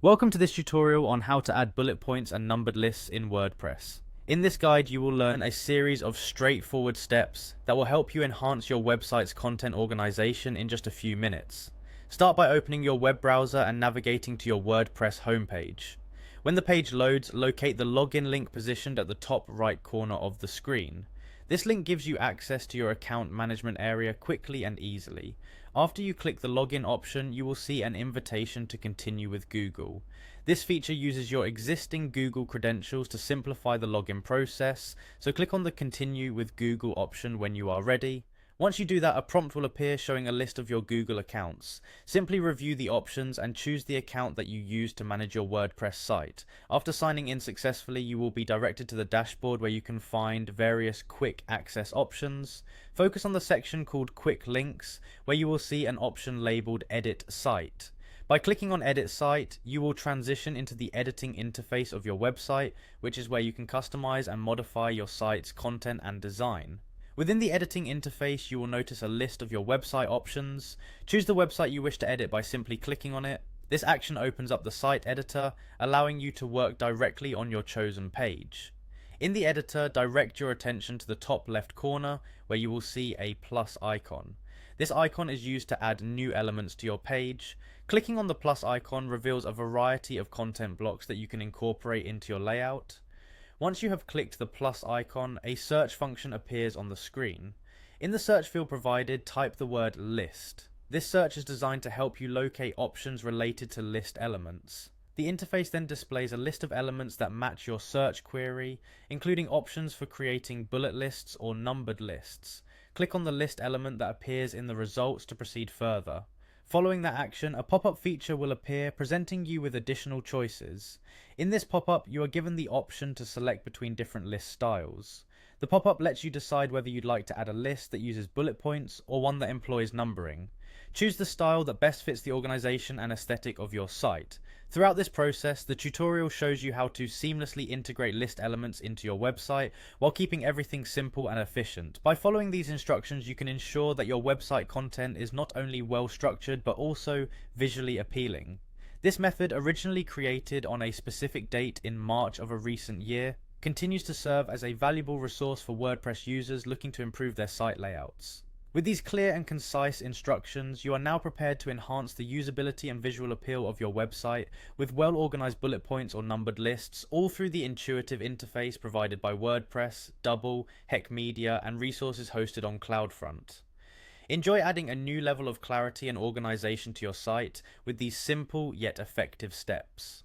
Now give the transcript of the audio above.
Welcome to this tutorial on how to add bullet points and numbered lists in WordPress. In this guide, you will learn a series of straightforward steps that will help you enhance your website's content organization in just a few minutes. Start by opening your web browser and navigating to your WordPress homepage. When the page loads, locate the login link positioned at the top right corner of the screen. This link gives you access to your account management area quickly and easily. After you click the login option, you will see an invitation to continue with Google. This feature uses your existing Google credentials to simplify the login process, so click on the Continue with Google option when you are ready. Once you do that, a prompt will appear showing a list of your Google accounts. Simply review the options and choose the account that you use to manage your WordPress site. After signing in successfully, you will be directed to the dashboard where you can find various quick access options. Focus on the section called Quick Links, where you will see an option labeled Edit Site. By clicking on Edit Site, you will transition into the editing interface of your website, which is where you can customize and modify your site's content and design. Within the editing interface, you will notice a list of your website options. Choose the website you wish to edit by simply clicking on it. This action opens up the site editor, allowing you to work directly on your chosen page. In the editor, direct your attention to the top left corner, where you will see a plus icon. This icon is used to add new elements to your page. Clicking on the plus icon reveals a variety of content blocks that you can incorporate into your layout. Once you have clicked the plus icon, a search function appears on the screen. In the search field provided, type the word list. This search is designed to help you locate options related to list elements. The interface then displays a list of elements that match your search query, including options for creating bullet lists or numbered lists. Click on the list element that appears in the results to proceed further. Following that action, a pop-up feature will appear presenting you with additional choices. In this pop-up, you are given the option to select between different list styles. The pop-up lets you decide whether you'd like to add a list that uses bullet points or one that employs numbering. Choose the style that best fits the organization and aesthetic of your site. Throughout this process, the tutorial shows you how to seamlessly integrate list elements into your website while keeping everything simple and efficient. By following these instructions, you can ensure that your website content is not only well structured but also visually appealing. This method, originally created on a specific date in March of a recent year, continues to serve as a valuable resource for WordPress users looking to improve their site layouts. With these clear and concise instructions, you are now prepared to enhance the usability and visual appeal of your website with well-organized bullet points or numbered lists, all through the intuitive interface provided by WordPress, Double, Heck Media, and resources hosted on CloudFront. Enjoy adding a new level of clarity and organization to your site with these simple yet effective steps.